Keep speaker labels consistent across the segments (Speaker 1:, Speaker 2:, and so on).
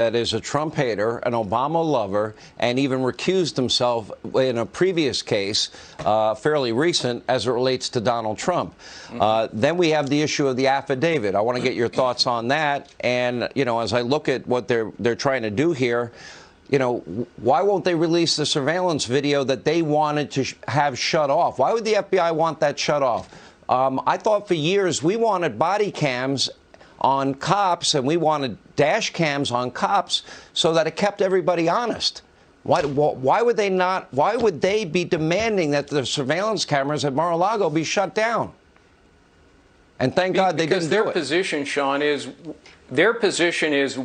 Speaker 1: that is a Trump hater, an Obama lover, and even recused himself in a previous case, fairly recent, as it relates to Donald Trump. Then we have the issue of the affidavit. I want to get your thoughts on that. And, you know, as I look at what they're trying to do here, you know, why won't they release the surveillance video that they wanted to have shut off? Why would the FBI want that shut off? I thought for years we wanted body cams on cops and we wanted dash cams on cops so that it kept everybody honest. Why would they not? Why would they be demanding that the surveillance cameras at Mar-a-Lago be shut down? And thank God they didn't do it.
Speaker 2: Their position, Sean, is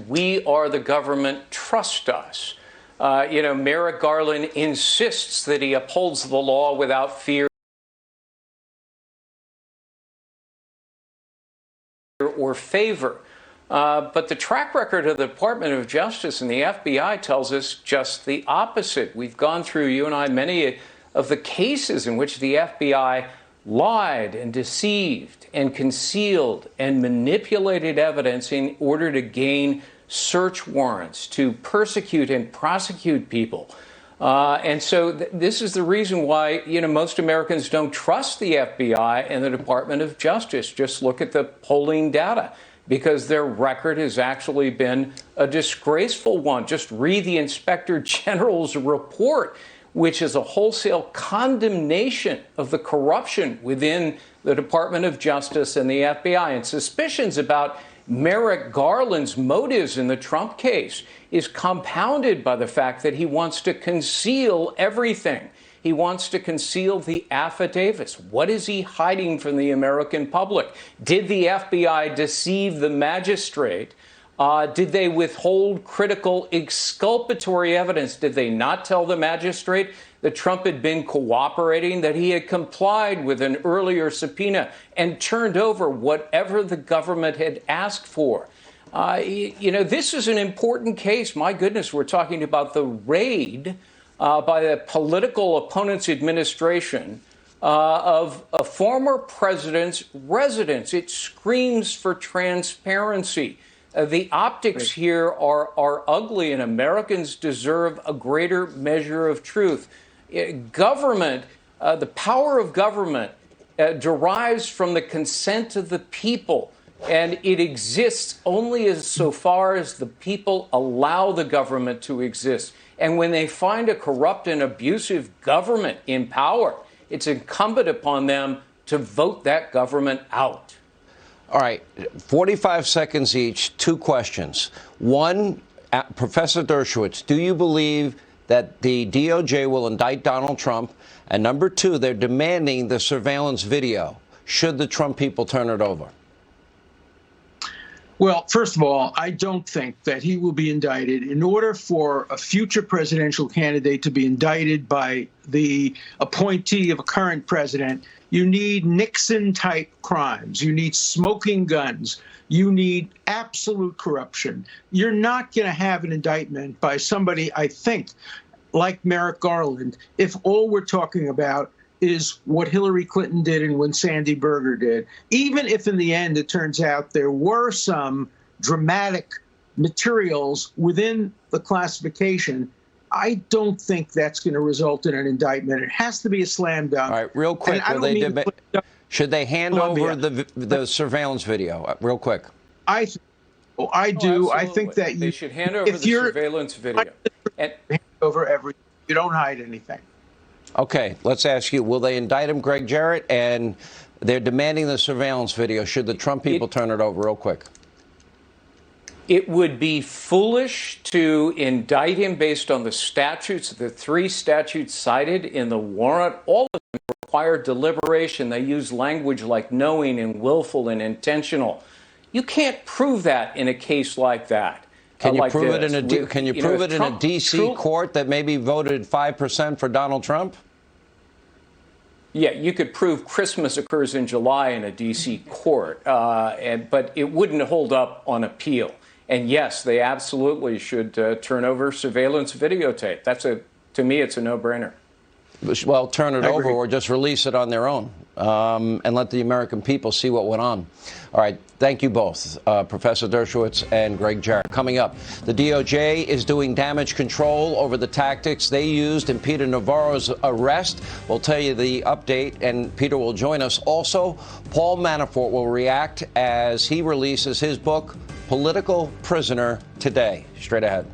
Speaker 2: we are the government, trust us. You know, Merrick Garland insists that he upholds the law without fear or favor. But the track record of the Department of Justice and the FBI tells us just the opposite. We've gone through, you and I, many of the cases in which the FBI lied and deceived and concealed and manipulated evidence in order to gain search warrants, to persecute and prosecute people. And so this is the reason why, you know, most Americans don't trust the FBI and the Department of Justice. Just look at the polling data, because their record has actually been a disgraceful one. Just read the Inspector General's report, which is a wholesale condemnation of the corruption within the Department of Justice and the FBI. And suspicions about Merrick Garland's motives in the Trump case is compounded by the fact that he wants to conceal everything. He wants to conceal the affidavits. What is he hiding from the American public? Did the FBI deceive the magistrate? Did they withhold critical exculpatory evidence? Did they not tell the magistrate that Trump had been cooperating, that he had complied with an earlier subpoena and turned over whatever the government had asked for? You know, this is an important case. My goodness, we're talking about the raid by the political opponent's administration of a former president's residence. It screams for transparency. The optics here are ugly, and Americans deserve a greater measure of truth. Government, the power of government derives from the consent of the people, and it exists only so far as the people allow the government to exist. And when they find a corrupt and abusive government in power, it's incumbent upon them to vote that government out.
Speaker 1: All right, 45 seconds each, two questions. One, Professor Dershowitz, do you believe that the DOJ will indict Donald Trump? And number two, they're demanding the surveillance video. Should the Trump people turn it over?
Speaker 3: Well, first of all, I don't think that he will be indicted. In order for a future presidential candidate to be indicted by the appointee of a current president, you need Nixon-type crimes. You need smoking guns. You need absolute corruption. You're not going to have an indictment by somebody, I think, like Merrick Garland, if all we're talking about is what Hillary Clinton did and when Sandy Berger did. Even if in the end it turns out there were some dramatic materials within the classification, I don't think that's going to result in an indictment. It has to be a slam dunk.
Speaker 1: All right, real quick, should they hand over the surveillance video? Real quick.
Speaker 3: I do.
Speaker 2: Absolutely.
Speaker 3: I think that
Speaker 2: they should hand over the surveillance video.
Speaker 3: And hand over everything. You don't hide anything.
Speaker 1: Okay, let's ask you, will they indict him, Greg Jarrett? And they're demanding the surveillance video. Should the Trump people turn it over? Real quick.
Speaker 2: It would be foolish to indict him based on the statutes, the three statutes cited in the warrant. All of them require deliberation. They use language like knowing and willful and intentional. You can't prove that in a case like that.
Speaker 1: Can you prove it in a Can you prove it in a D.C. court that maybe voted 5% for Donald Trump?
Speaker 2: Yeah, you could prove Christmas occurs in July in a D.C. court, but it wouldn't hold up on appeal. And yes, they absolutely should turn over surveillance videotape. To me, it's a no-brainer.
Speaker 1: well, turn it over or just release it on their own and let the American people see what went on. All right. Thank you both, Professor Dershowitz and Greg Jarrett. Coming up, the DOJ is doing damage control over the tactics they used in Peter Navarro's arrest. We'll tell you the update, and Peter will join us. Also, Paul Manafort will react as he releases his book, Political Prisoner, today. Straight ahead.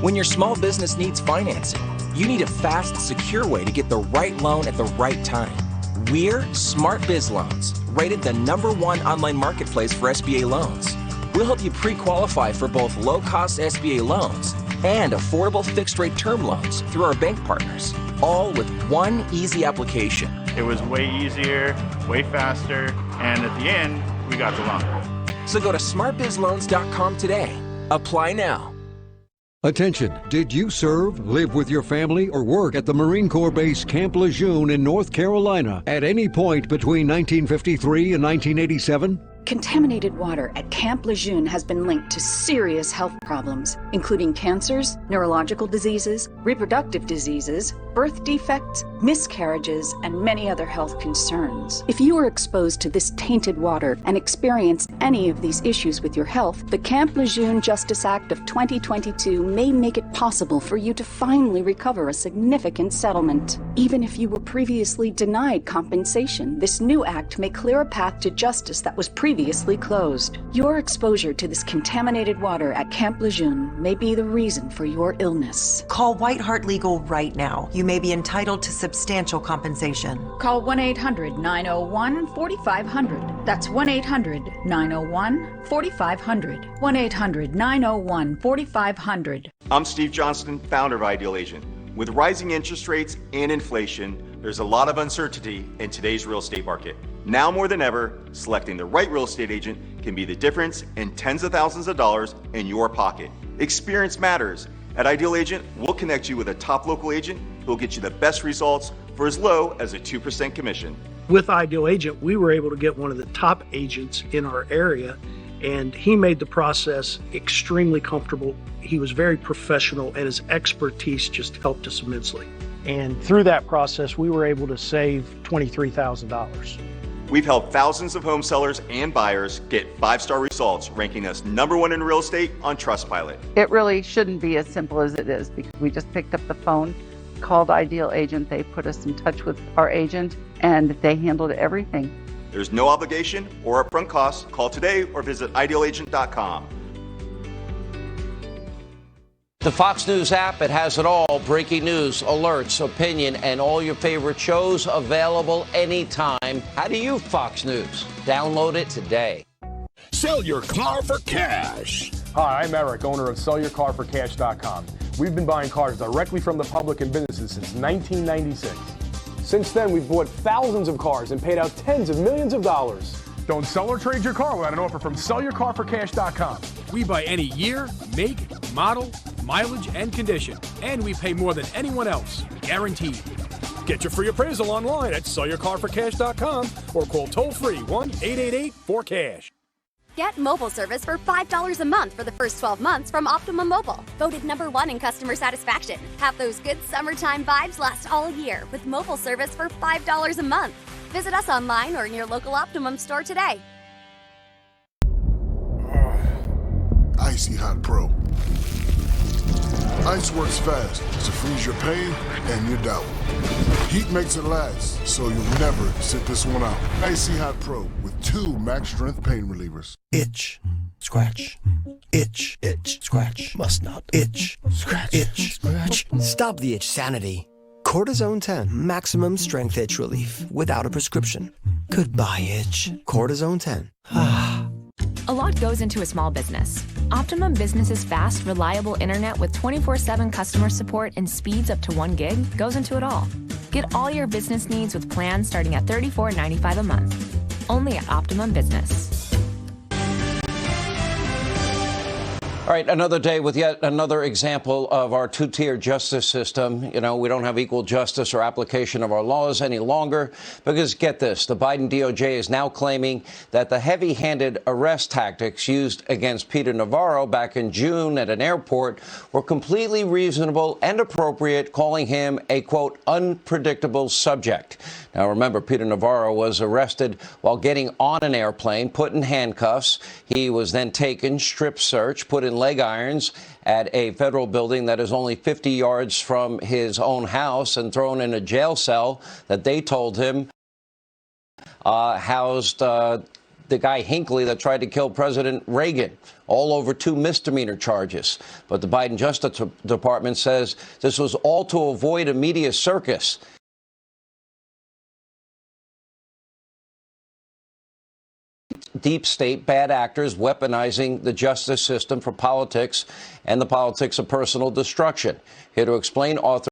Speaker 4: When your small business needs financing, you need a fast, secure way to get the right loan at the right time. We're Smart Biz Loans, rated the #1 online marketplace for SBA loans. We'll help you pre-qualify for both low-cost SBA loans and affordable fixed-rate term loans through our bank partners, all with one easy application.
Speaker 5: It was way easier, way faster, and at the end, we got the loan.
Speaker 4: So go to smartbizloans.com today. Apply now.
Speaker 6: Attention, did you serve, live with your family, or work at the Marine Corps Base Camp Lejeune in North Carolina at any point between 1953 and 1987?
Speaker 7: Contaminated water at Camp Lejeune has been linked to serious health problems, including cancers, neurological diseases, reproductive diseases, birth defects, miscarriages, and many other health concerns. If you are exposed to this tainted water and experience any of these issues with your health, the Camp Lejeune Justice Act of 2022 may make it possible for you to finally recover a significant settlement. Even if you were previously denied compensation, this new act may clear a path to justice that was previously closed. Your exposure to this contaminated water at Camp Lejeune may be the reason for your illness.
Speaker 8: Call White Hart Legal right now. You may be entitled to substantial compensation.
Speaker 7: Call 1-800-901-4500. That's 1-800-901-4500. 1-800-901-4500.
Speaker 9: I'm Steve Johnston, founder of Ideal Agent. With rising interest rates and inflation, there's a lot of uncertainty in today's real estate market. Now more than ever, selecting the right real estate agent can be the difference in tens of thousands of dollars in your pocket. Experience matters. At Ideal Agent, we'll connect you with a top local agent who will get you the best results for as low as a 2% commission.
Speaker 10: With Ideal Agent, we were able to get one of the top agents in our area, and he made the process extremely comfortable. He was very professional, and his expertise just helped us immensely. And through that process, we were able to save $23,000.
Speaker 9: We've helped thousands of home sellers and buyers get 5-star results, ranking us #1 in real estate on Trustpilot.
Speaker 11: It really shouldn't be as simple as it is, because we just picked up the phone, called Ideal Agent, they put us in touch with our agent, and they handled everything.
Speaker 9: There's no obligation or upfront costs. Call today or visit idealagent.com.
Speaker 1: The Fox News app, it has it all. Breaking news, alerts, opinion, and all your favorite shows available anytime. How do you Fox News? Download it today.
Speaker 12: Sell your car for cash.
Speaker 13: Hi, I'm Eric, owner of SellYourCarForCash.com. We've been buying cars directly from the public and businesses since 1996. Since then, we've bought thousands of cars and paid out tens of millions of dollars. Don't sell or trade your car without an offer from SellYourCarForCash.com.
Speaker 12: We buy any year, make, model, mileage, and condition, and we pay more than anyone else, guaranteed. Get your free appraisal online at SellYourCarForCash.com or call toll-free 1-888-4CASH.
Speaker 14: Get mobile service for $5 a month for the first 12 months from Optimum Mobile. Voted #1 in customer satisfaction. Have those good summertime vibes last all year with mobile service for $5 a month. Visit us online or in your local Optimum store today.
Speaker 15: Icy Hot Pro. Ice works fast to freeze your pain and your doubt. Heat makes it last, so you'll never sit this one out. Icy Hot Pro with 2 max strength pain relievers.
Speaker 16: Itch, scratch, itch, itch, scratch. Must not itch, scratch, itch, scratch. Stop the itch, Sanity. Cortisone 10, maximum strength itch relief without a prescription. Goodbye, itch. Cortisone 10.
Speaker 17: A lot goes into a small business. Optimum Business's fast, reliable internet with 24/7 customer support and speeds up to 1 gig goes into it all. Get all your business needs with plans starting at $34.95 a month. Only at Optimum Business.
Speaker 1: All right, another day with yet another example of our two-tier justice system. You know, we don't have equal justice or application of our laws any longer because, get this, the Biden DOJ is now claiming that the heavy-handed arrest tactics used against Peter Navarro back in June at an airport were completely reasonable and appropriate, calling him a, quote, unpredictable subject. Now, remember, Peter Navarro was arrested while getting on an airplane, put in handcuffs. He was then taken, strip searched, put in leg irons at a federal building that is only 50 yards from his own house and thrown in a jail cell that they told him housed the guy Hinckley that tried to kill President Reagan, all over 2 misdemeanor charges. But the Biden Justice Department says this was all to avoid a media circus. Deep state bad actors weaponizing the justice system for politics and the politics of personal destruction. Here to explain, author